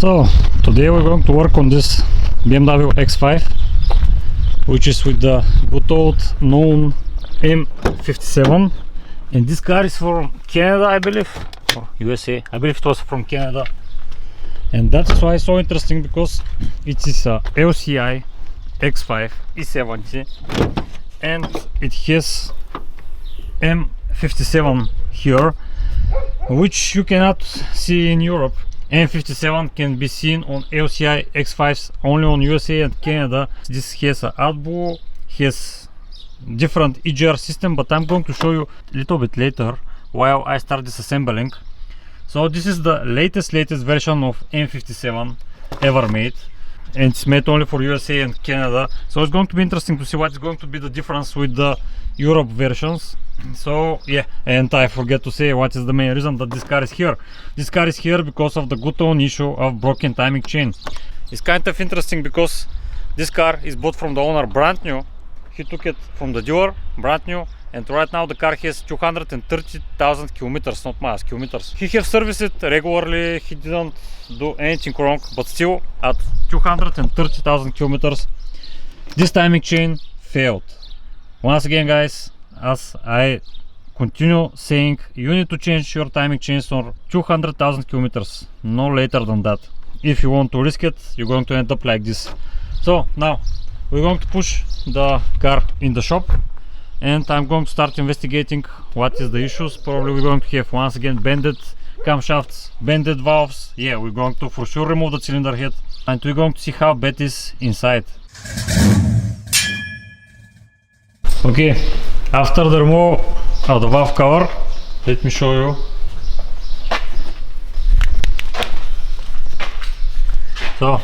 So today we're going to work on this BMW X5, which is with the good old known M57, and this car is from Canada, I believe, or USA. I believe it was from Canada, and that's why it's so interesting, because it is a LCI X5 E70 and it has M57 here, which you cannot see in Europe. M57 can be seen on LCI X5s only on USA and Canada. This has a AdBlue, has different EGR system, but I'm going to show you a little bit later while I start disassembling. So this is the latest version of M57 ever made, and it's made only for USA and Canada. So it's going to be interesting to see what is going to be the difference with the Europe versions. So yeah, and I forget to say what is the main reason that this car is here. This car is here because of the good own issue of broken timing chain. It's kind of interesting because this car is bought from the owner brand new. He took it from the dealer brand new, and right now the car has 230,000 kilometers, not miles, kilometers. He have serviced it regularly, he didn't do anything wrong, but still at 230,000 kilometers this timing chain failed. Once again, guys, as I continue saying, you need to change your timing chains on 200,000 kilometers, no later than that. If you want to risk it, you're going to end up like this. So now we're going to push the car in the shop, and I'm going to start investigating what is the issues. Probably we're going to have once again bended camshafts, bended valves. Yeah, we're going to for sure remove the cylinder head, and we're going to see how bad it is inside. Okay, after the removal of the valve cover, let me show you. So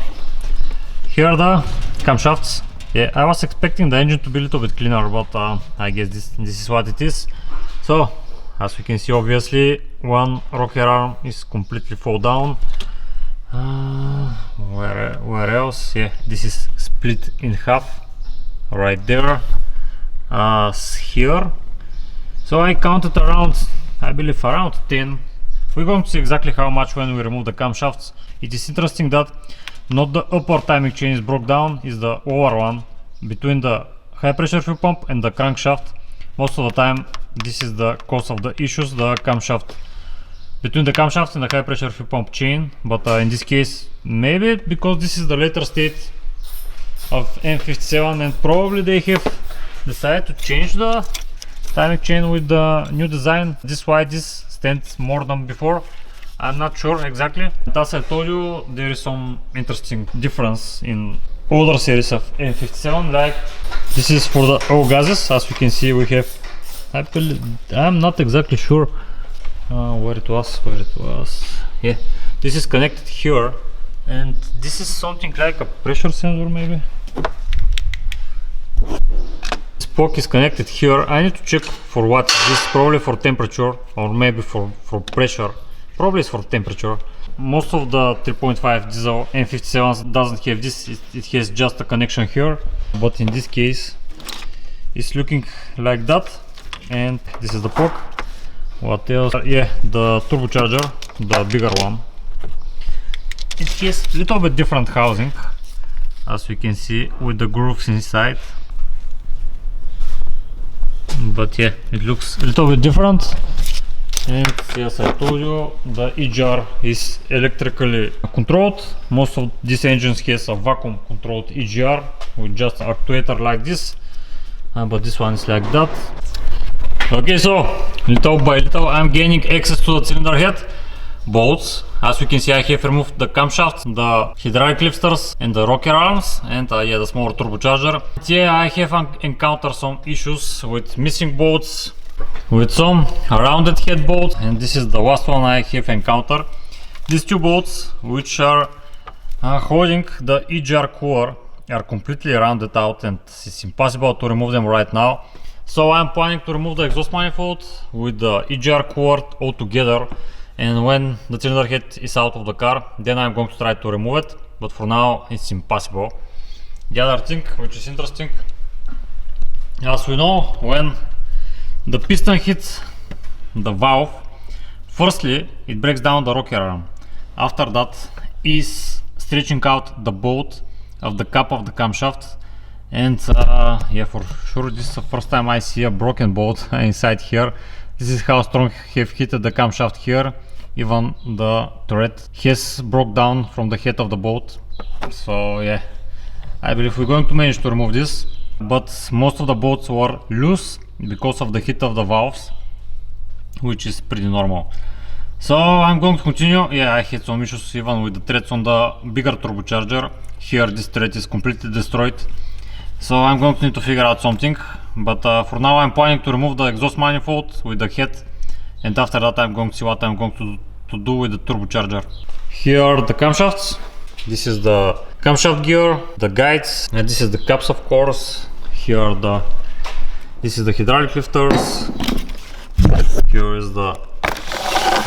here are the camshafts. Yeah, I was expecting the engine to be a little bit cleaner, but I guess this is what it is. So as we can see, obviously one rocker arm is completely fall down. Where else? Yeah, this is split in half right there. Here, so I counted around, I believe around 10. We're going to see exactly how much when we remove the camshafts. It is interesting that not the upper timing chain is broke down, is the lower one between the high pressure fuel pump and the crankshaft. Most of the time this is the cause of the issues, the camshaft between the camshaft and the high pressure fuel pump chain. But in this case, maybe because this is the later state of M57, and probably they have decided to change the timing chain with the new design. This is why this stands more than before. I'm not sure exactly. But as I told you, there is some interesting difference in older series of M57. Like this is for the oil gases. As we can see, we have, I'm not exactly sure where it was. Yeah, this is connected here, and this is something like a pressure sensor maybe. Spoke is connected here. I need to check for what. This is probably for temperature, or maybe for pressure. Probably it's for temperature. Most of the 3.5 diesel M57s doesn't have this. It has just a connection here, but in this case it's looking like that. And this is the POC. What else? Yeah, the turbocharger, the bigger one. It has a little bit different housing, as we can see, with the grooves inside. But yeah, it looks a little bit different. And as I told you, the EGR is electrically controlled. Most of these engines has a vacuum controlled EGR with just an actuator like this, but this one is like that. Okay, so little by little I'm gaining access to the cylinder head bolts. As we can see, I have removed the camshafts, the hydraulic lifters and the rocker arms, and yeah, the smaller turbocharger. Yeah, I have encountered some issues with missing bolts, with some rounded head bolts, and this is the last one I have encountered. These two bolts, which are holding the EGR cooler, are completely rounded out, and it's impossible to remove them right now. So I'm planning to remove the exhaust manifold with the EGR cooler altogether. And when the cylinder head is out of the car, then I'm going to try to remove it, but for now it's impossible. The other thing which is interesting, as we know, when the piston hits the valve, firstly it breaks down the rocker arm. After that is stretching out the bolt of the cap of the camshaft, and yeah, for sure this is the first time I see a broken bolt inside here. This is how strong have hit the camshaft here. Even the thread has broke down from the head of the bolt. So yeah, I believe we're going to manage to remove this, but most of the bolts were loose because of the heat of the valves, which is pretty normal. So I'm going to continue. Yeah, I had some issues even with the threads on the bigger turbocharger. Here this thread is completely destroyed, so I'm going to need to figure out something, but for now I'm planning to remove the exhaust manifold with the head, and after that I'm going to see what I'm going to do with the turbocharger. Here are the camshafts. This is the camshaft gear, the guides, and this is the caps, of course. Here are this is the hydraulic lifters. Here is the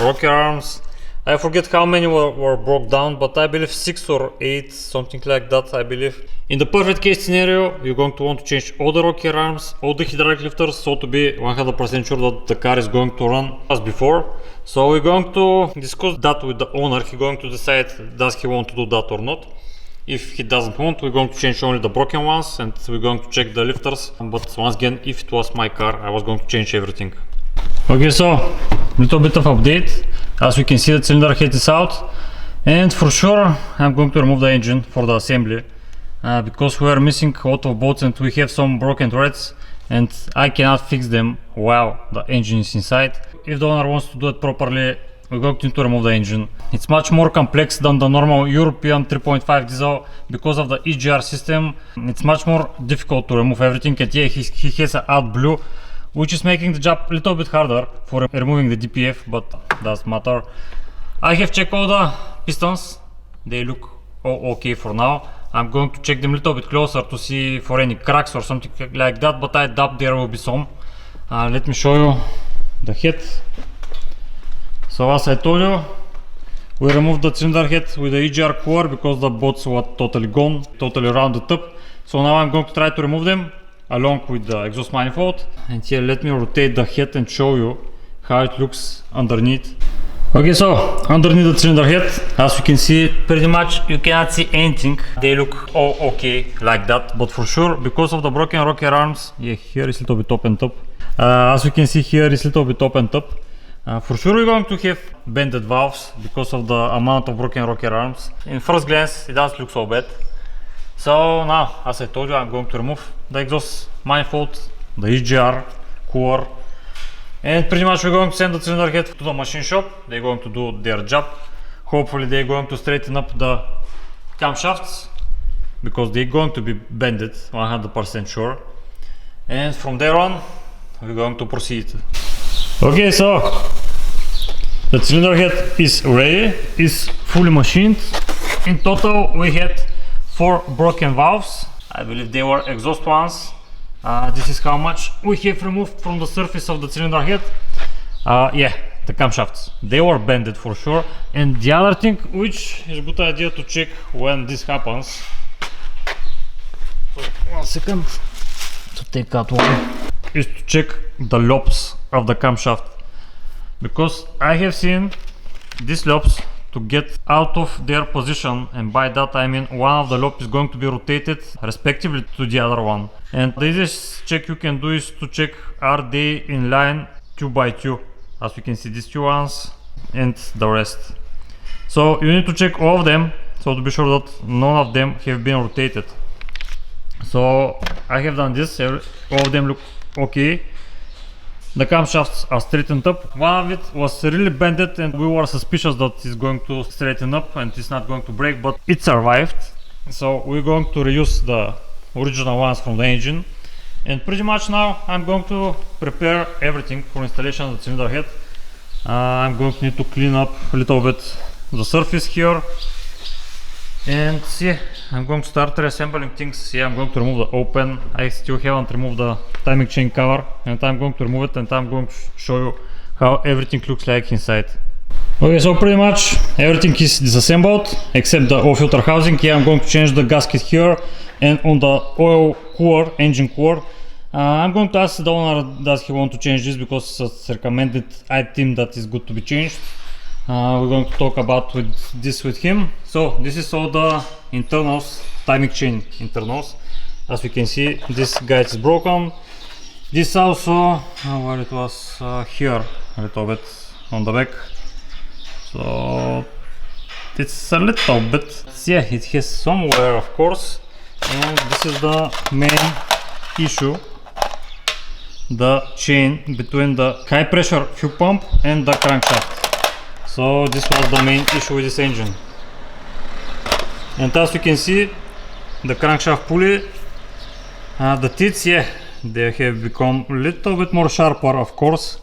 rocker arms. I forget how many were broke down, but I believe 6 or 8, something like that, I believe. In the perfect case scenario, you're going to want to change all the rocker arms, all the hydraulic lifters, so to be 100% sure that the car is going to run as before. So we're going to discuss that with the owner. He's going to decide does he want to do that or not. If he doesn't want, we're going to change only the broken ones, and we're going to check the lifters. But once again, if it was my car, I was going to change everything. Okay, so little bit of update. As we can see, the cylinder head is out, and for sure I'm going to remove the engine for the assembly, because we are missing a lot of bolts and we have some broken threads, and I cannot fix them while the engine is inside. If the owner wants to do it properly, we're going to need to remove the engine. It's much more complex than the normal European 3.5 diesel because of the EGR system. It's much more difficult to remove everything, and yeah, he has an AdBlue, which is making the job a little bit harder for removing the DPF, but doesn't matter. I have checked all the pistons. They look all okay for now. I'm going to check them a little bit closer to see for any cracks or something like that, but I doubt there will be some. Let me show you the head. So as I told you, we removed the cylinder head with the EGR core because the bolts were totally gone, totally rounded up. So now I'm going to try to remove them along with the exhaust manifold. And here, let me rotate the head and show you how it looks underneath. Okay, so underneath the cylinder head, as you can see, pretty much you cannot see anything. They look all okay like that, but for sure, because of the broken rocker arms, yeah, here is a little bit opened up. As you can see, here is a little bit opened up. For sure we're going to have bended valves because of the amount of broken rocker arms. In first glance, it doesn't look so bad. So now, as I told you, I'm going to remove the exhaust manifold, the EGR core, and pretty much we're going to send the cylinder head to the machine shop. They're going to do their job. Hopefully they're going to straighten up the camshafts because they're going to be bended, 100% sure. And from there on, we're going to proceed. Okay, so the cylinder head is ready, is fully machined. In total, we had 4 broken valves. I believe they were exhaust ones. This is how much we have removed from the surface of the cylinder head. Yeah, the camshafts, they were bended for sure. And the other thing, which is a good idea to check when this happens. So 1 second to take out one, is to check the lobes of the camshaft, because I have seen these lobes to get out of their position, and by that I mean one of the lobes is going to be rotated respectively to the other one. And the easiest check you can do is to check are they in line 2 by 2, as you can see these 2 ones and the rest. So you need to check all of them, so to be sure that none of them have been rotated. So I have done this, all of them look okay. The camshafts are straightened up. One of it was really bended and we were suspicious that it's going to straighten up and it's not going to break, but it survived. So we're going to reuse the original ones from the engine. And pretty much now I'm going to prepare everything for installation of the cylinder head. I'm going to need to clean up a little bit the surface here. And yeah, I'm going to start reassembling things. Yeah, I'm going to remove the open. I still haven't removed the timing chain cover, and I'm going to remove it and I'm going to show you how everything looks like inside. Okay, so pretty much everything is disassembled except the oil filter housing. Yeah, I'm going to change the gasket here, and on the oil core, engine core, I'm going to ask the owner does he want to change this, because it's a recommended item that is good to be changed. we're going to talk about with him. So this is all the internals, timing chain internals. As we can see, this guide is broken. This also, where it was here a little bit on the back. So it's a little bit, yeah, it has some wear of course. And this is the main issue, the chain between the high pressure fuel pump and the crankshaft. So this was the main issue with this engine. And as you can see, the crankshaft pulley, the teeth, yeah, they have become a little bit more sharper of course,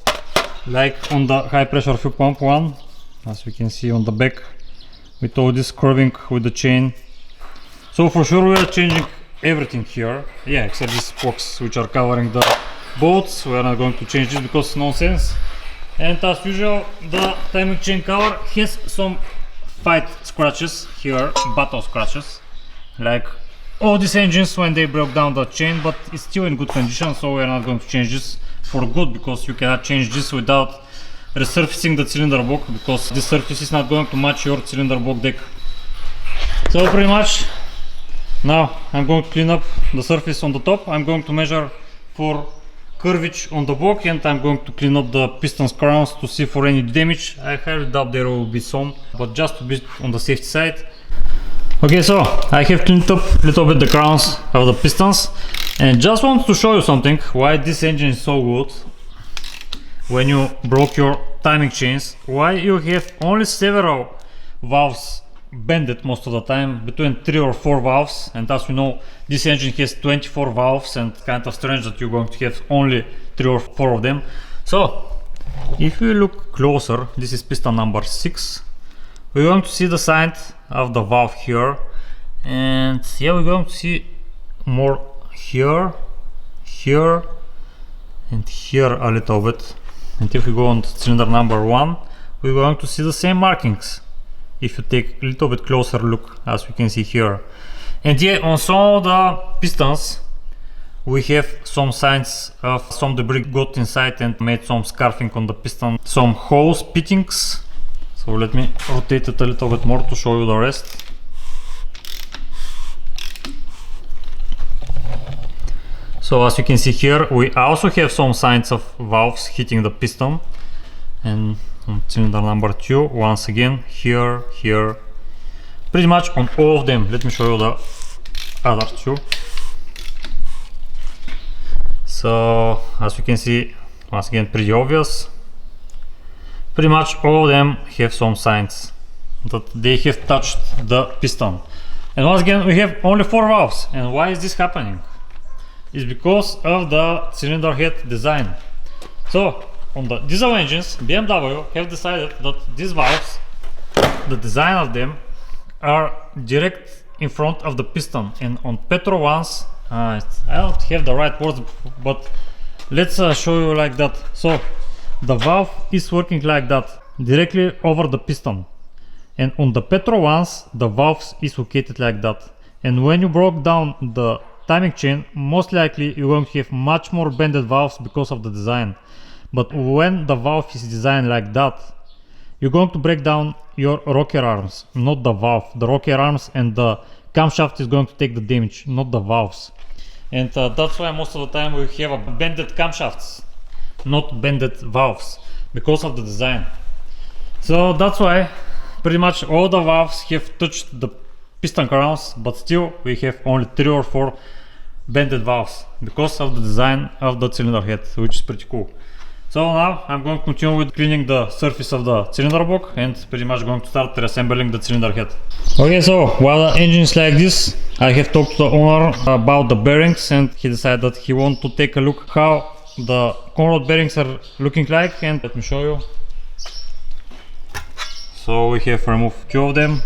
like on the high pressure fuel pump one, as we can see on the back, with all this curving with the chain. So for sure we are changing everything here, yeah, except these spokes which are covering the bolts. We are not going to change this because nonsense. And as usual, the timing chain cover has some fight scratches here, battle scratches, like all these engines when they broke down the chain, but it's still in good condition, so we are not going to change this for good, because you cannot change this without resurfacing the cylinder block, because this surface is not going to match your cylinder block deck. So pretty much now I'm going to clean up the surface on the top. I'm going to measure for curvage on the block, and I'm going to clean up the piston crowns to see for any damage. I highly doubt there will be some, but just to be on the safety side. Okay, so I have cleaned up a little bit the crowns of the pistons, and just want to show you something why this engine is so good. When you broke your timing chains, why you have only several valves bended most of the time, between 3 or 4 valves, and as we know this engine has 24 valves, and kind of strange that you're going to have only 3 or 4 of them. So if we look closer, this is piston number 6, we're going to see the sign of the valve here, and yeah, we're going to see more here, here and here a little bit. And if we go on to cylinder number 1, we're going to see the same markings if you take a little bit closer look, as we can see here. And yeah, on some of the pistons we have some signs of some debris got inside and made some scarfing on the piston, some holes, fittings. So let me rotate it a little bit more to show you the rest. So as you can see here, we also have some signs of valves hitting the piston, and on cylinder number 2, once again, here, here, pretty much on all of them. Let me show you the other 2. So as you can see, once again, pretty obvious. Pretty much all of them have some signs that they have touched the piston. And once again, we have only 4 valves. And why is this happening? It's because of the cylinder head design. So on the diesel engines, BMW have decided that these valves, the design of them, are direct in front of the piston, and on petrol ones, I don't have the right words, but let's show you like that. So the valve is working like that, directly over the piston, and on the petrol ones, the valve is located like that. And when you broke down the timing chain, most likely you're going to have much more bended valves because of the design. But when the valve is designed like that, you're going to break down your rocker arms, not the valve. The rocker arms and the camshaft is going to take the damage, not the valves. And that's why most of the time we have a bended camshafts, not bended valves, because of the design. So that's why pretty much all the valves have touched the piston crowns, but still we have only 3 or 4 bended valves because of the design of the cylinder head, which is pretty cool. So now I'm going to continue with cleaning the surface of the cylinder block, and pretty much going to start reassembling the cylinder head. Okay, so while the engine is like this, I have talked to the owner about the bearings, and he decided that he wants to take a look how the conrod bearings are looking like, and let me show you. So we have removed 2 of them.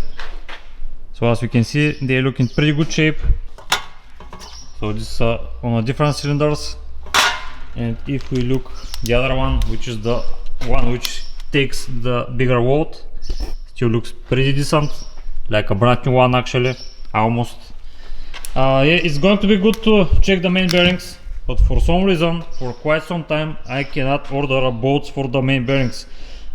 So as you can see, they look in pretty good shape. So this is on a different cylinders. And if we look the other one, which is the one which takes the bigger load, still looks pretty decent, like a brand new one actually, almost. Yeah, it's going to be good to check the main bearings, but for some reason, for quite some time, I cannot order bolts for the main bearings.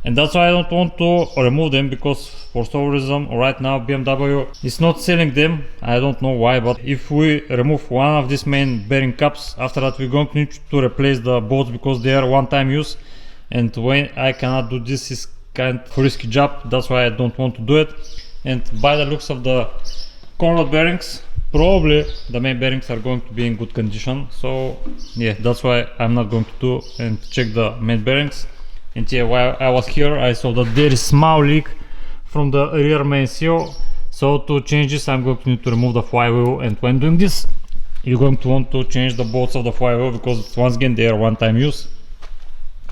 and that's why I don't want to remove them, because for some reason right now BMW is not selling them. I don't know why, but if we remove one of these main bearing caps, after that we're going to need to replace the bolts because they are one-time use, and when I cannot do this, is kind of risky job. That's why I don't want to do it. And by the looks of the conrod bearings, probably the main bearings are going to be in good condition, so yeah, that's why I'm not going to do and check the main bearings. And yeah, while I was here, I saw that there is small leak from the rear main seal, so to change this I'm going to need to remove the flywheel, and when doing this you're going to want to change the bolts of the flywheel, because once again they are one-time use.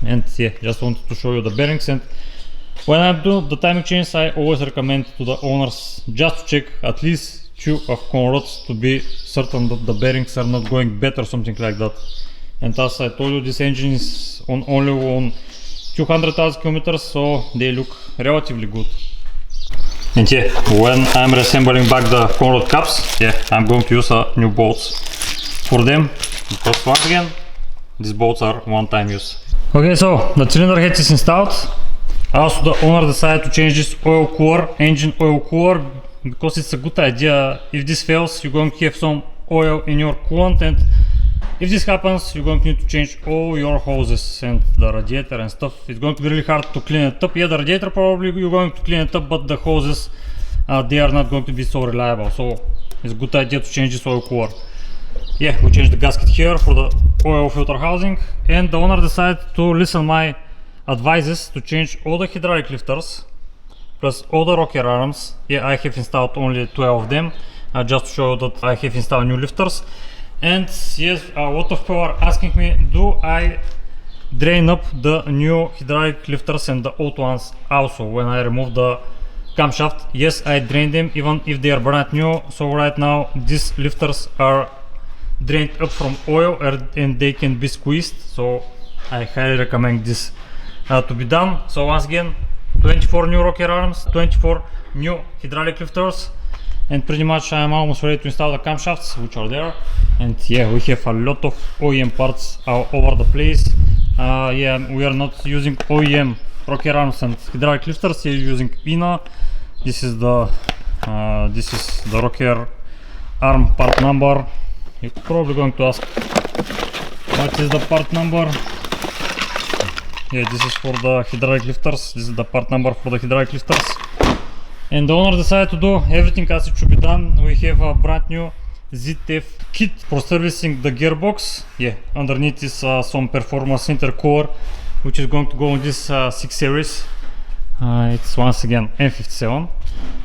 And yeah, just wanted to show you the bearings. And when I do the timing chains, I always recommend to the owners just to check at least two of conrods to be certain that the bearings are not going bad or something like that. And as I told you, this engine is only on 200,000 kilometers, so they look relatively good. And yeah, when I'm reassembling back the conrod caps, yeah, I'm going to use new bolts for them, because once again these bolts are one-time use. Okay, so the cylinder head is installed. Also the owner decided to change this oil cooler, engine oil cooler, because it's a good idea. If this fails, you're going to have some oil in your coolant, and if this happens, you're going to need to change all your hoses and the radiator and stuff. It's going to be really hard to clean it up. Yeah, the radiator probably you're going to clean it up, but the hoses, they are not going to be so reliable, so it's a good idea to change this oil cooler. Yeah, we changed the gasket here for the oil filter housing, and the owner decided to listen my advices to change all the hydraulic lifters plus all the rocker arms. Yeah, I have installed only 12 of them, just to show that I have installed new lifters. And yes, a lot of people are asking me, do I drain up the new hydraulic lifters and the old ones also when I remove the camshaft? Yes, I drain them even if they are brand new. So right now these lifters are drained up from oil and they can be squeezed, so I highly recommend this to be done. So once again, 24 new rocker arms, 24 new hydraulic lifters, and pretty much I am almost ready to install the camshafts, which are there. And yeah, we have a lot of OEM parts all over the place. Yeah, we are not using OEM rocker arms and hydraulic lifters, we are using Pina. This is the rocker arm part number. You're probably going to ask, what is the part number? Yeah, this is for the hydraulic lifters. This is the part number for the hydraulic lifters. And the owner decided to do everything as it should be done. We have a brand new ZF kit for servicing the gearbox. Yeah, underneath is some performance intercooler, which is going to go on this 6 series. It's once again M57,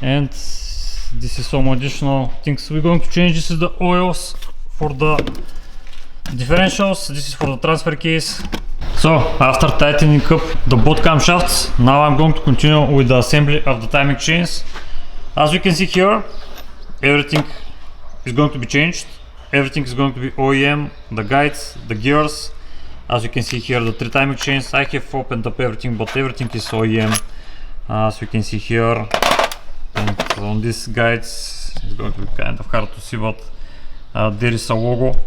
and this is some additional things we're going to change. This is the oils for the differentials. This is for the transfer case. So after tightening up the both camshafts, now I'm going to continue with the assembly of the timing chains. As you can see here, everything is going to be changed. Everything is going to be OEM, the guides, the gears. As you can see here, the 3 timing chains, I have opened up everything, but everything is OEM. As you can see here, and on these guides, it's going to be kind of hard to see, but there is a logo.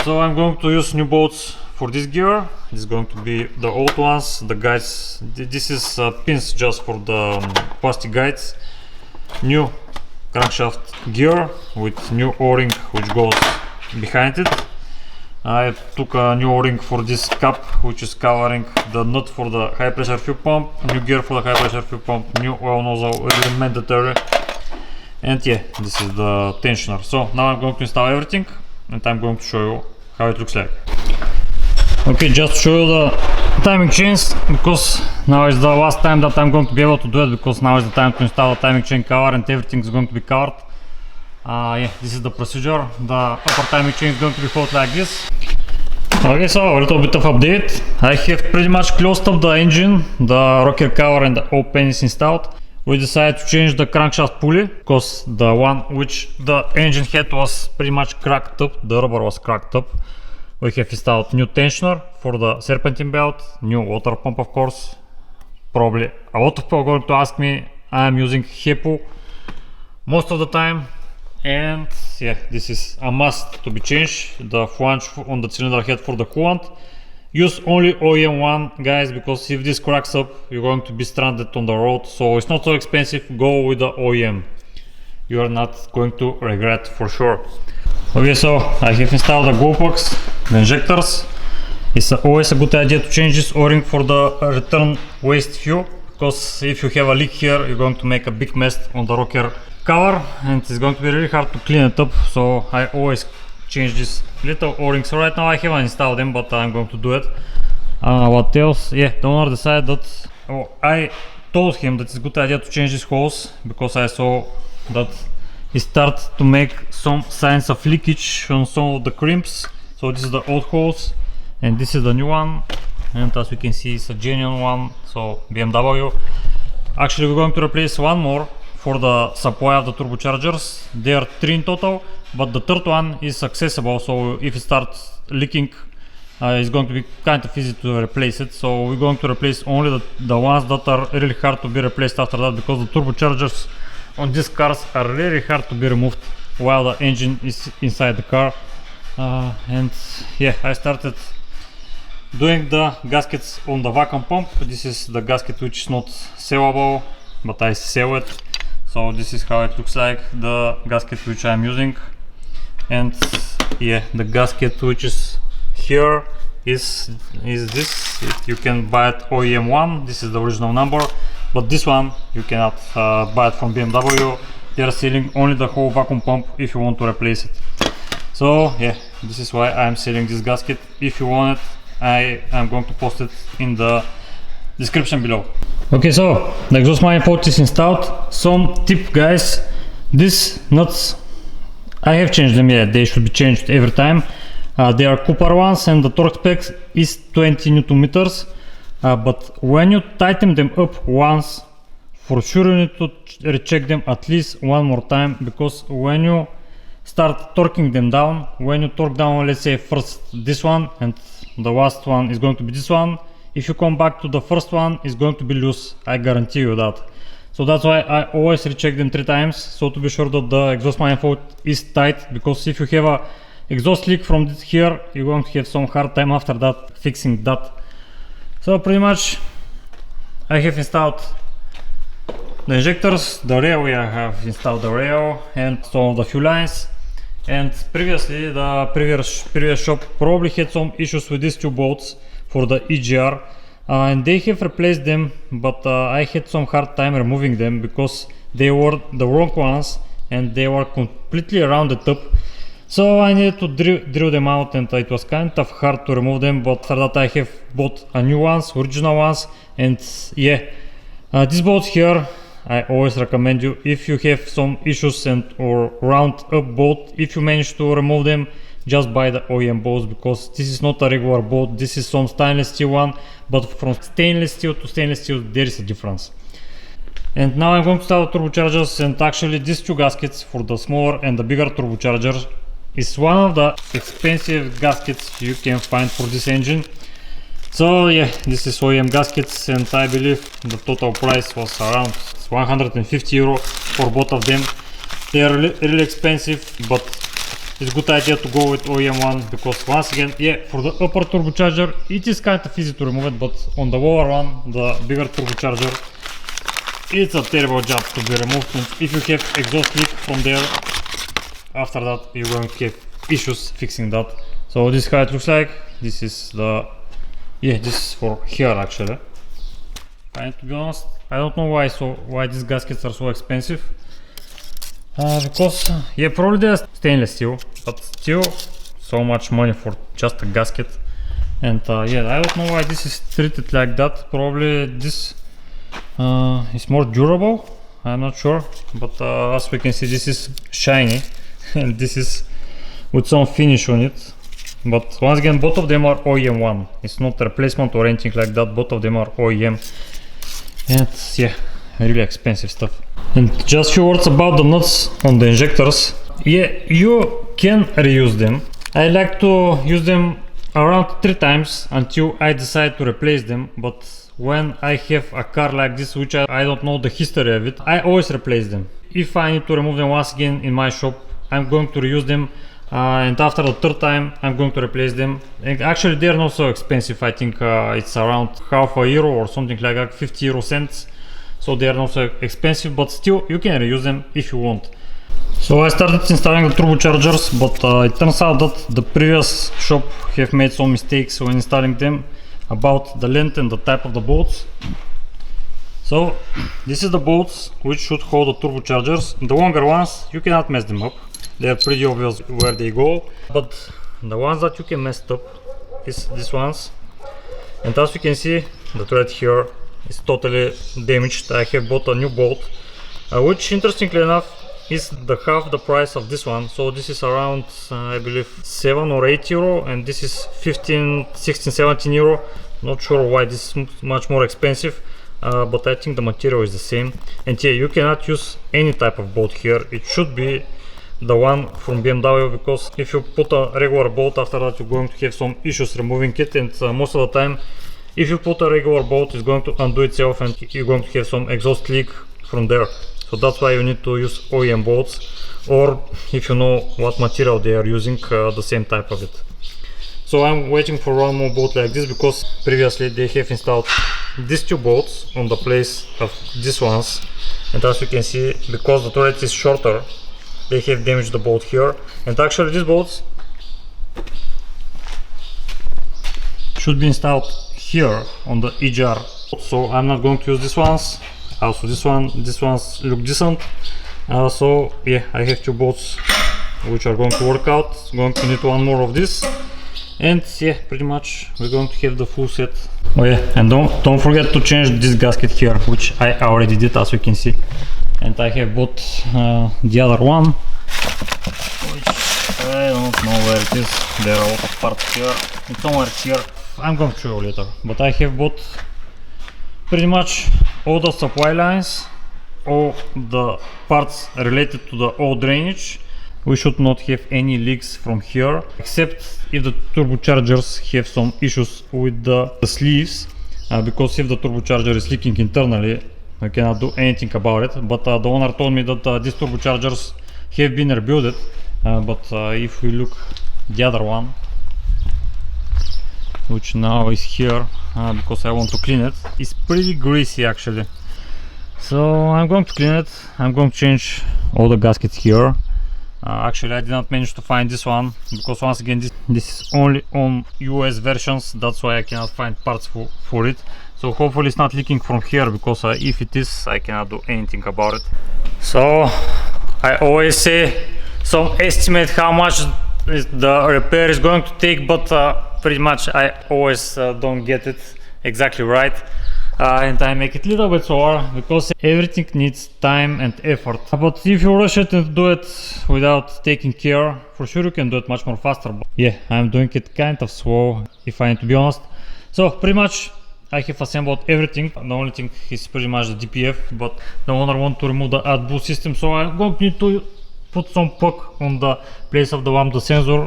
So I'm going to use new bolts for this gear. It's going to be the old ones, the guides. This is pins just for the plastic guides. New crankshaft gear with new O-ring which goes behind it. I took a new O-ring for this cap, which is covering the nut for the high pressure fuel pump, new gear for the high pressure fuel pump, new oil nozzle, really mandatory. And yeah, this is the tensioner. So now I'm going to install everything and I'm going to show you how it looks like. Okay, just to show you the timing chains, because now is the last time that I'm going to be able to do it, because now is the time to install the timing chain cover and everything is going to be covered. Yeah, this is the procedure. The upper timing chain is going to be held like this. Okay, so a little bit of update. I have pretty much closed up the engine, the rocker cover and the open is installed. We decided to change the crankshaft pulley, because the one which the engine head was pretty much cracked up, the rubber was cracked up. We have installed new tensioner for the serpentine belt, new water pump of course. Probably a lot of people are going to ask me, I am using HEPO most of the time. And yeah, this is a must to be changed, the flange on the cylinder head for the coolant. use only OEM one, guys, because if this cracks up, you're going to be stranded on the road. So it's not so expensive, go with the OEM. You are not going to regret for sure. Okay, so I have installed the Gearbox, the injectors. It's always a good idea to change this O-ring for the return waste fuel, because if you have a leak here, you're going to make a big mess on the rocker cover and it's going to be really hard to clean it up. So I always change these little O-rings. So right now I haven't installed them, but I'm going to do it. What else? Yeah, the owner decided that, I told him that it's a good idea to change these hose, because I saw that it starts to make some signs of leakage on some of the crimps. So this is the old hose and this is the new one, and as we can see it's a genuine one, so BMW. Actually we're going to replace one more for the supply of the turbochargers. There are 3 in total, but the third one is accessible, so if it starts leaking it's going to be kind of easy to replace it. So we're going to replace only the ones that are really hard to be replaced after that, because the turbochargers on these cars are really hard to be removed while the engine is inside the car. And yeah, I started doing the gaskets on the vacuum pump. This is the gasket which is not sellable, but I sell it. So this is how it looks like, the gasket which I'm using. And yeah, the gasket which is here is this. You can buy it OEM one, this is the original number. But this one you cannot buy it from BMW. They are selling only the whole vacuum pump if you want to replace it. So yeah, this is why I'm selling this gasket. If you want it, I am going to post it in the description below. Okay, so the exhaust manifold is installed. Some tip, guys, these nuts I have changed them. Yeah, they should be changed every time. They are copper ones and the torque specs is 20 Newton meters. But when you tighten them up once, for sure you need to recheck them at least one more time, because when you start torquing them down, when you torque down, let's say first this one and the last one is going to be this one, if you come back to the first one, it's going to be loose, I guarantee you that. So that's why I always recheck them 3 times, so to be sure that the exhaust manifold is tight, because if you have a exhaust leak from here, you're going to have some hard time after that fixing that. So pretty much I have installed the injectors, the rail, I have installed the rail and some of the fuel lines. And previously the previous shop probably had some issues with these 2 bolts for the EGR, and they have replaced them, but I had some hard time removing them because they were the wrong ones and they were completely rounded up. So I needed to drill them out, and it was kind of hard to remove them, but after that I have bought a new ones, original ones. And yeah, these bolts here, I always recommend you, if you have some issues and or round up bolt, if you manage to remove them, just buy the OEM bolts, because this is not a regular bolt, this is some stainless steel one, but from stainless steel to stainless steel there is a difference. And now I'm going to install turbochargers, and actually these 2 gaskets for the smaller and the bigger turbochargers is one of the expensive gaskets you can find for this engine. So yeah, this is OEM gaskets, and I believe the total price was around 150 euro for both of them. They are really expensive, but it's a good idea to go with OEM one, because once again, yeah, for the upper turbocharger it is kind of easy to remove it, but on the lower one, the bigger turbocharger, it's a terrible job to be removed. And if you have exhaust leak from there, after that you're going to have issues fixing that. So this is how it looks like. This is the, yeah, this is for here actually. And to be honest, I don't know why these gaskets are so expensive. Because yeah, probably they're stainless steel, but still so much money for just a gasket. And yeah, I don't know why this is treated like that. Probably this is more durable, I'm not sure, but as we can see, this is shiny and this is with some finish on it. But once again, both of them are OEM one, it's not a replacement or anything like that, both of them are OEM. And yeah, really expensive stuff. And just few words about the nuts on the injectors. Yeah, you can reuse them. I like to use them around 3 times until I decide to replace them, but when I have a car like this, which I don't know the history of it, I always replace them. If I need to remove them once again in my shop, I'm going to reuse them and after the third time I'm going to replace them. And actually they are not so expensive. I think it's around half a euro or something like that, 50 euro cents. So they are not so expensive, but still you can reuse them if you want. So I started installing the turbochargers, but it turns out that the previous shop have made some mistakes when installing them about the length and the type of the bolts. So this is the bolts which should hold the turbochargers. The longer ones you cannot mess them up. They are pretty obvious where they go, but the ones that you can mess up is these ones. And as you can see, the thread here is totally damaged. I have bought a new bolt, which interestingly enough is the half the price of this one. So this is around I believe 7 or 8 euro, and this is 15, 16, 17 euro. Not sure why this is much more expensive, but I think the material is the same. And yeah, you cannot use any type of bolt here. It should be the one from BMW, because if you put a regular bolt, after that you're going to have some issues removing it, and most of the time if you put a regular bolt it's going to undo itself and you're going to have some exhaust leak from there. So that's why you need to use OEM bolts, or if you know what material they are using, the same type of it. So I'm waiting for one more bolt like this, because previously they have installed these two bolts on the place of these ones, and as you can see, because the thread is shorter, they have damaged the bolt here. And actually these bolts should be installed here on the EGR. So I'm not going to use these ones. Also these ones look decent. So yeah, I have two bolts which are going to work out. Going to need one more of this, and yeah, pretty much we're going to have the full set. Oh yeah, and don't forget to change this gasket here, which I already did, as you can see. And I have bought the other one, which I don't know where it is. There are a lot of parts here. It's somewhere here. I'm going to show you later. But I have bought pretty much all the supply lines, all the parts related to the oil drainage. We should not have any leaks from here, except if the turbochargers have some issues with the sleeves, because if the turbocharger is leaking internally, I cannot do anything about it. But the owner told me that these turbochargers have been rebuilt, but if we look the other one, which now is here, because I want to clean it, it's pretty greasy actually. So I'm going to clean it. I'm going to change all the gaskets here. Actually I did not manage to find this one, because once again this is only on US versions, that's why I cannot find parts for it. So hopefully it's not leaking from here, because if it is, I cannot do anything about it. So I always say some estimate how much the repair is going to take, but pretty much I always don't get it exactly right. And I make it a little bit slower, because everything needs time and effort. But if you rush it and do it without taking care, for sure you can do it much more faster. But yeah, I'm doing it kind of slow, if I need to be honest. So pretty much I have assembled everything. The only thing is pretty much the DPF, but the owner wants to remove the AdBlue system, so I'm going to need to put some puck on the place of the lambda sensor.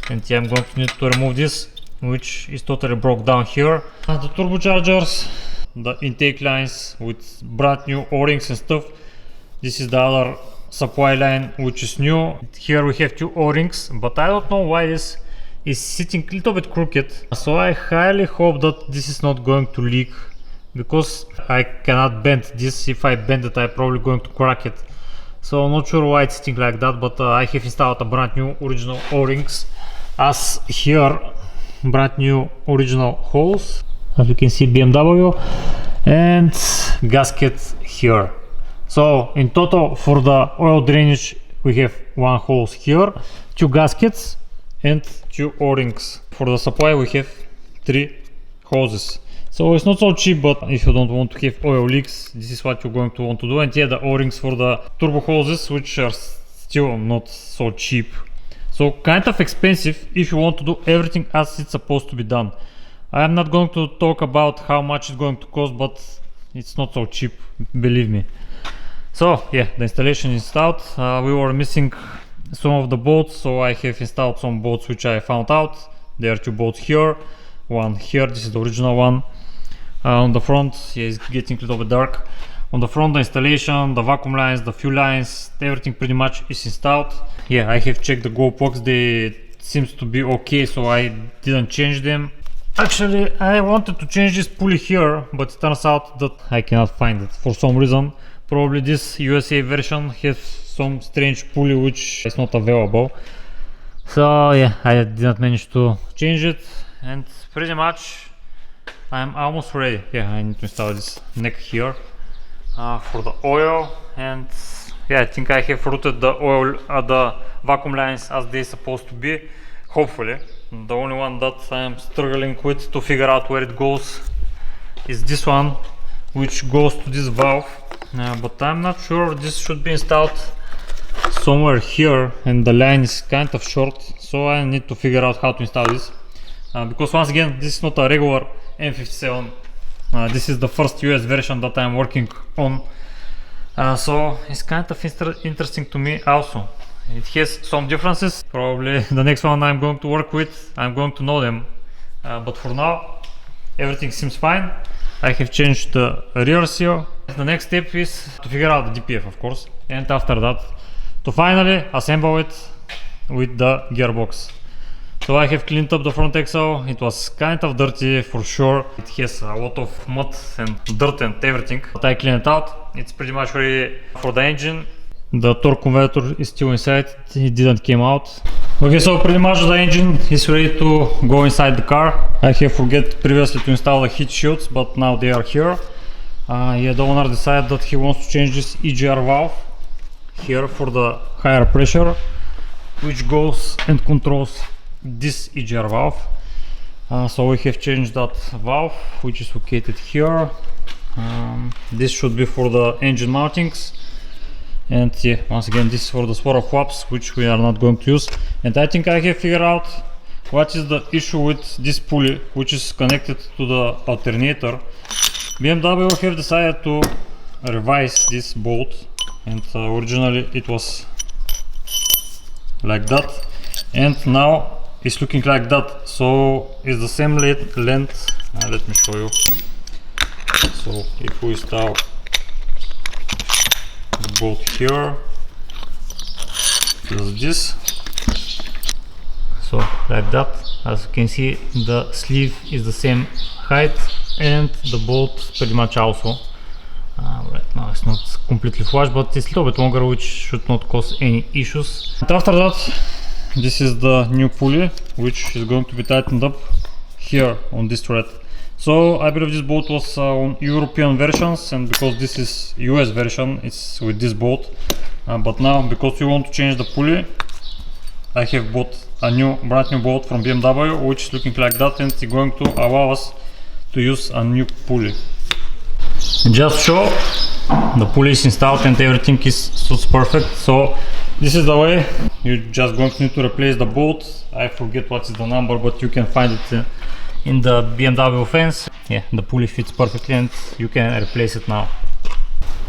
And yeah, I'm going to need to remove this, which is totally broke down here. The turbochargers, the intake lines with brand new O-rings and stuff. This is the other supply line, which is new. Here we have two O-rings, but I don't know why this is sitting a little bit crooked. So I highly hope that this is not going to leak, because I cannot bend this. If I bend it, I'm probably going to crack it. So I'm not sure why it's sitting like that, but I have installed a brand new original O-rings, as here brand new original holes, as you can see, BMW, and gasket here. So in total for the oil drainage we have one hose here, two gaskets and two O-rings. For the supply we have three hoses. So it's not so cheap, but if you don't want to have oil leaks, this is what you're going to want to do. And yeah, the O-rings for the turbo hoses, which are still not so cheap. So kind of expensive if you want to do everything as it's supposed to be done. I'm not going to talk about how much it's going to cost, but it's not so cheap, believe me. So yeah, the installation is installed. We were missing some of the bolts, so I have installed some bolts which I found out. There are two bolts here, one here, this is the original one. On the front, yeah, it's getting a little bit dark. On the front, the installation, the vacuum lines, the fuel lines, everything pretty much is installed. Yeah, I have checked the Gearbox, they seems to be okay, so I didn't change them. Actually, I wanted to change this pulley here, but it turns out that I cannot find it for some reason. Probably this USA version has some strange pulley which is not available. So yeah, I didn't manage to change it, and pretty much I'm almost ready. Yeah, I need to install this neck here for the oil, and yeah, I think I have routed the oil, the vacuum lines as they're supposed to be, hopefully. The only one that I'm struggling with to figure out where it goes is this one, which goes to this valve, but I'm not sure. This should be installed somewhere here, and the line is kind of short, so I need to figure out how to install this, because once again, this is not a regular M57. This is the first US version that I'm working on, so it's kind of interesting to me also. It has some differences. Probably the next one I'm going to work with, I'm going to know them, but for now everything seems fine. I have changed the rear seal. The next step is to figure out the DPF, of course, and after that to finally assemble it with the gearbox. So I have cleaned up the front axle. It was kind of dirty for sure. It has a lot of mud and dirt and everything, but I cleaned it out. It's pretty much ready for the engine. The torque converter is still inside, it didn't came out. Okay, so pretty much the engine is ready to go inside the car. I have forget previously to install the heat shields, but now they are here. Yeah, the owner decided that he wants to change this EGR valve here for the higher pressure, which goes and controls this EGR valve. So we have changed that valve, which is located here. This should be for the engine mountings. And yeah, once again, this is for the Swirl Flaps, which we are not going to use. And I think I have figured out what is the issue with this pulley, which is connected to the alternator. BMW have decided to revise this bolt, and originally it was like that, and now it's looking like that. So it's the same length. Let me show you. So if we install the bolt here, just this, so like that. As you can see, the sleeve is the same height, and the bolt pretty much also. Right now it's not completely flush, but it's a little bit longer, which should not cause any issues. And after that, this is the new pulley, which is going to be tightened up here on this thread. So I believe this bolt was on European versions, and because this is US version, it's with this bolt. But now, because we want to change the pulley, I have bought a brand new bolt from BMW, which is looking like that, and it's going to allow us to use a new pulley. Just show the pulley is installed and everything is suits perfect. So this is the way. You're just going to need to replace the bolt. I forget what is the number, but you can find it in the BMW fence. Yeah, the pulley fits perfectly and you can replace it now.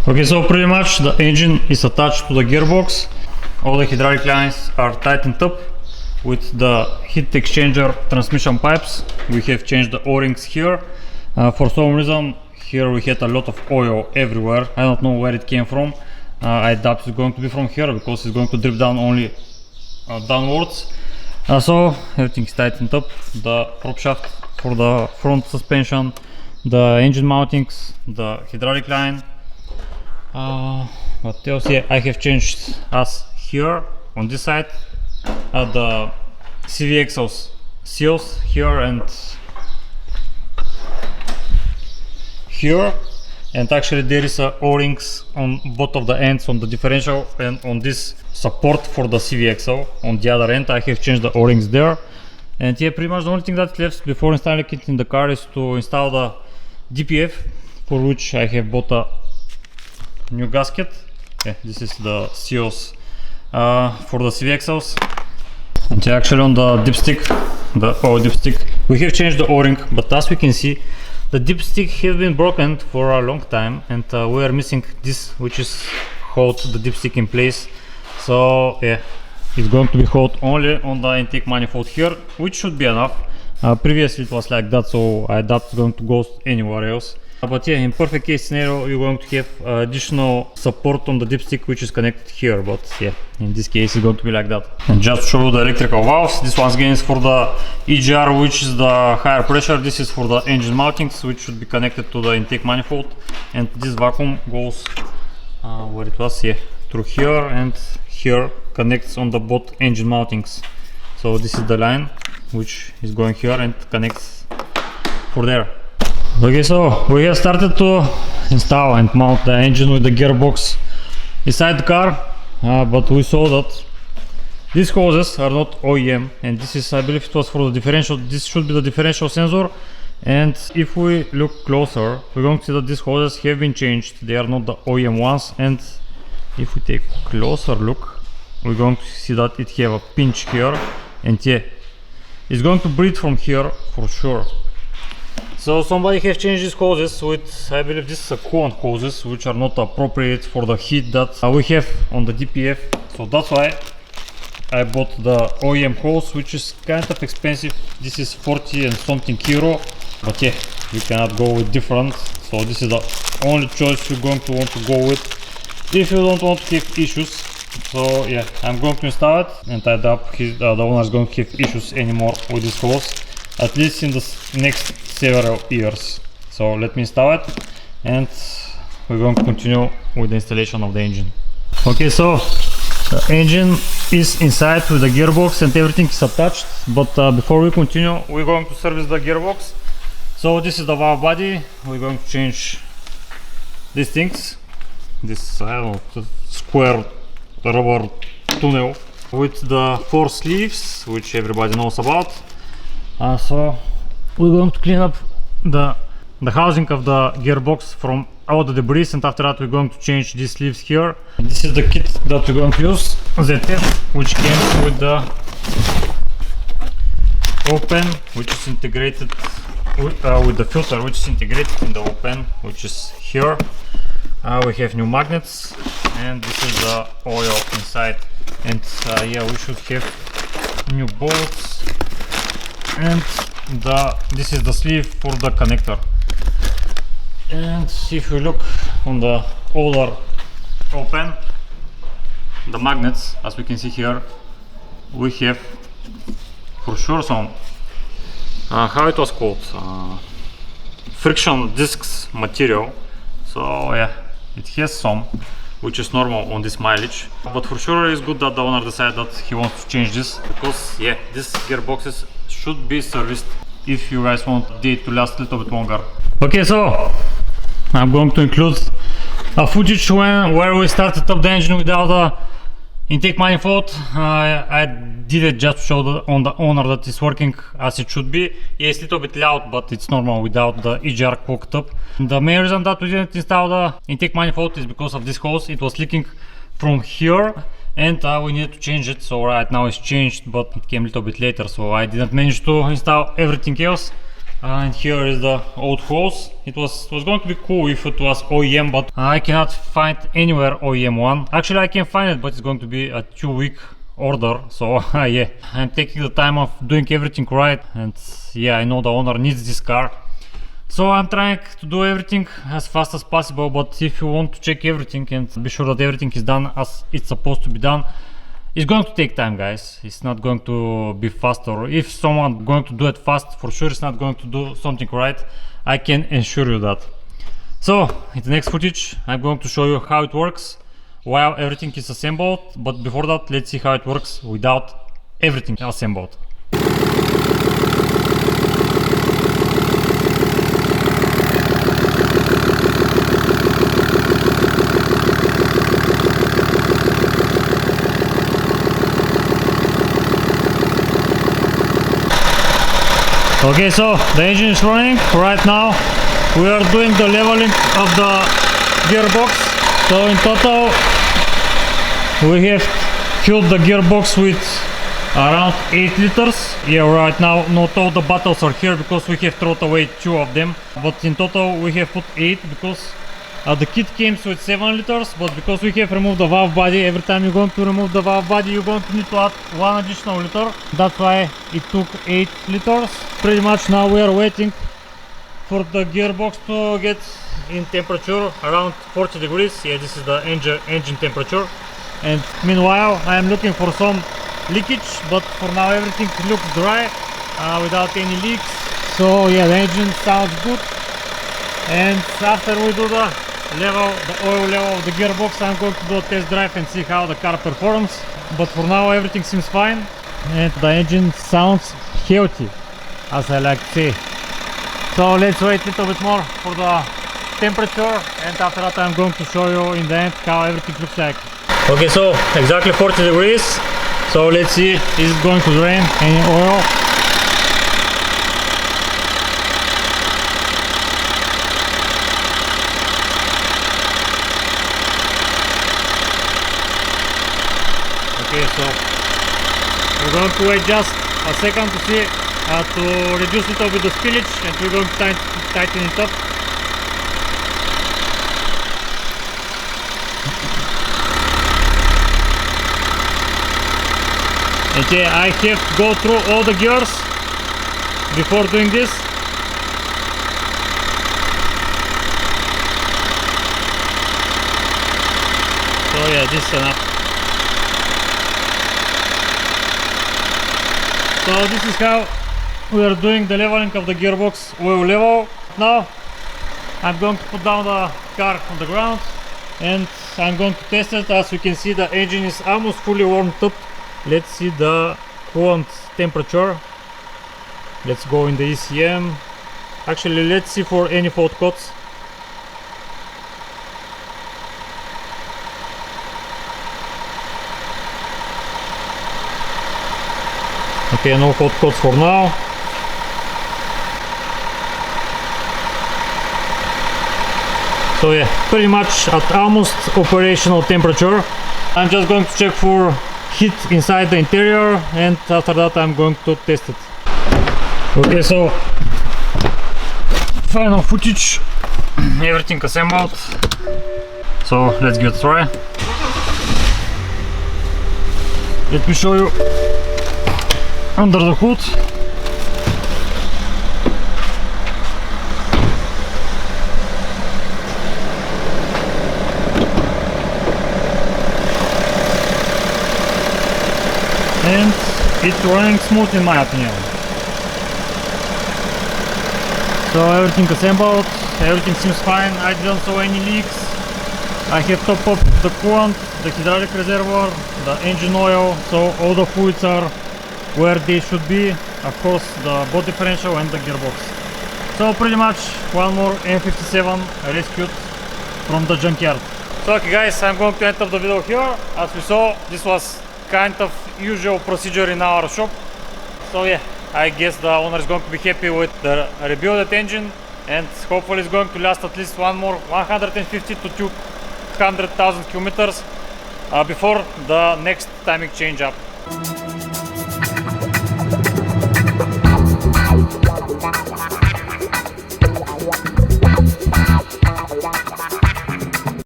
Okay, so pretty much the engine is attached to the gearbox. All the hydraulic lines are tightened up with the heat exchanger transmission pipes. We have changed the O-rings here. For some reason here we had a lot of oil everywhere. I don't know where it came from. I doubt it's going to be from here, because it's going to drip down only downwards. So everything is tightened up. The prop shaft for the front suspension, the engine mountings, the hydraulic line. What else? Yeah, I have changed as here on this side the CV exhaust seals here and here, and actually there is O-rings on both of the ends, on the differential and on this support for the CV axle. On the other end I have changed the O-rings there. And yeah, pretty much the only thing that left before installing it in the car is to install the DPF, for which I have bought a new gasket. Yeah, this is the seals for the CV axles. And actually on the dipstick, the oil dipstick, we have changed the O-ring, but as we can see, the dipstick has been broken for a long time, and we are missing this, which is holds the dipstick in place. So yeah, it's going to be held only on the intake manifold here, which should be enough. Previously it was like that, so I doubt it's going to go anywhere else. But yeah, in perfect case scenario, you're going to have additional support on the dipstick which is connected here. But yeah, in this case it's going to be like that. And just to show you the electrical valves, this once again is for the EGR, which is the higher pressure. This is for the engine mountings, which should be connected to the intake manifold. And this vacuum goes where it was, yeah, through here, and here connects on the both engine mountings. So this is the line which is going here and connects for there. Okay, so we have started to install and mount the engine with the gearbox inside the car, but we saw that these hoses are not OEM, and this is, I believe it was for the differential. This should be the differential sensor, and if we look closer, we're going to see that these hoses have been changed. They are not the OEM ones, and if we take a closer look, we're going to see that it have a pinch here, and yeah, it's going to breathe from here for sure. So somebody have changed these hoses with, I believe this is a coolant hoses, which are not appropriate for the heat that we have on the DPF. So that's why I bought the OEM hose, which is kind of expensive. This is 40 and something euro, but yeah, you cannot go with different. So this is the only choice you're going to want to go with if you don't want to have issues. So yeah, I'm going to install it, and I doubt the owner is going to have issues anymore with this hose, at least in the next several years. So let me install it, and we're going to continue with the installation of the engine. Okay, so the engine is inside with the gearbox and everything is attached, but before we continue, we're going to service the gearbox. So this is the valve body. We're going to change these things, this, I don't know, square rubber tunnel with the 4 sleeves, which everybody knows about. So we're going to clean up the housing of the gearbox from all the debris, and after that we're going to change these sleeves here. And this is the kit that we're going to use, ZF, which came with the open, which is integrated with the filter, which is integrated in the open, which is here. We have new magnets, and this is the oil inside, and yeah, we should have new bolts, and this is the sleeve for the connector. And if you look on the older open, the magnets, as we can see here, we have for sure some how it was called, friction discs material. So yeah, it has some, which is normal on this mileage, but for sure it's good that the owner decided that he wants to change this, because yeah, these gearboxes should be serviced if you guys want the day to last a little bit longer. Okay, so I'm going to include a footage where we started up the engine without the intake manifold. I did it just to show the owner that it's working as it should be. Yeah, it's a little bit loud, but it's normal without the EGR hooked up. The main reason that we didn't install the intake manifold is because of this hose. It was leaking from here, and we needed to change it. So right now it's changed, but it came a little bit later, so I didn't manage to install everything else. And here is the old hose. It was going to be cool if it was OEM, but I cannot find anywhere OEM one. Actually, I can find it, but it's going to be a 2-week order. So yeah, I'm taking the time of doing everything right, and yeah, I know the owner needs this car, so I'm trying to do everything as fast as possible. But if you want to check everything and be sure that everything is done as it's supposed to be done, it's going to take time, guys. It's not going to be fast, or if someone going to do it fast, for sure it's not going to do something right. I can assure you that. So in the next footage, I'm going to show you how it works while everything is assembled, but before that, let's see how it works without everything assembled. Okay, so the engine is running right now. We are doing the leveling of the gearbox. So in total we have filled the gearbox with around 8 liters. Yeah, right now not all the bottles are here because we have thrown away 2 of them, but in total we have put 8 because the kit came with 7 liters, but because we have removed the valve body, every time you're going to remove the valve body, you're going to need to add 1 additional liter. That's why it took 8 liters. Pretty much now we are waiting for the gearbox to get in temperature around 40 degrees. Yeah, this is the engine temperature. And meanwhile I am looking for some leakage, but for now everything looks dry without any leaks. So yeah, the engine sounds good. And after we do the oil level of the gearbox, I'm going to do a test drive and see how the car performs. But for now everything seems fine and the engine sounds healthy, as I like to say. So let's wait a little bit more for the temperature, and after that I'm going to show you in the end how everything looks like. Okay, so exactly 40 degrees. So let's see, is it going to drain any oil? Okay, so we're going to wait just a second to see, to reduce a little bit the spillage, and we're going to tighten it up. Okay, I have to go through all the gears before doing this. So yeah, this is enough. So this is how we are doing the leveling of the gearbox oil level. Now I'm going to put down the car on the ground and I'm going to test it. As you can see, the engine is almost fully warmed up. Let's see the coolant temperature. Let's go in the ECM. Actually, let's see for any fault codes. Okay, no fault codes for now. So yeah, pretty much at almost operational temperature. I'm just going to check for heat inside the interior, and after that I'm going to test it. Okay, so final footage, everything assembled. So let's give it a try. Let me show you under the hood. And it's running smooth in my opinion. So everything assembled, everything seems fine. I didn't saw any leaks. I have topped up the coolant, the hydraulic reservoir, the engine oil, so all the fluids are where they should be. Of course, the body differential and the gearbox. So pretty much one more M57 rescued from the junkyard. So okay guys, I'm going to end up the video here. As we saw, this was kind of usual procedure in our shop. So yeah, I guess the owner is going to be happy with the rebuilt engine, and hopefully it's going to last at least one more 150 to 200,000 kilometers before the next timing change up.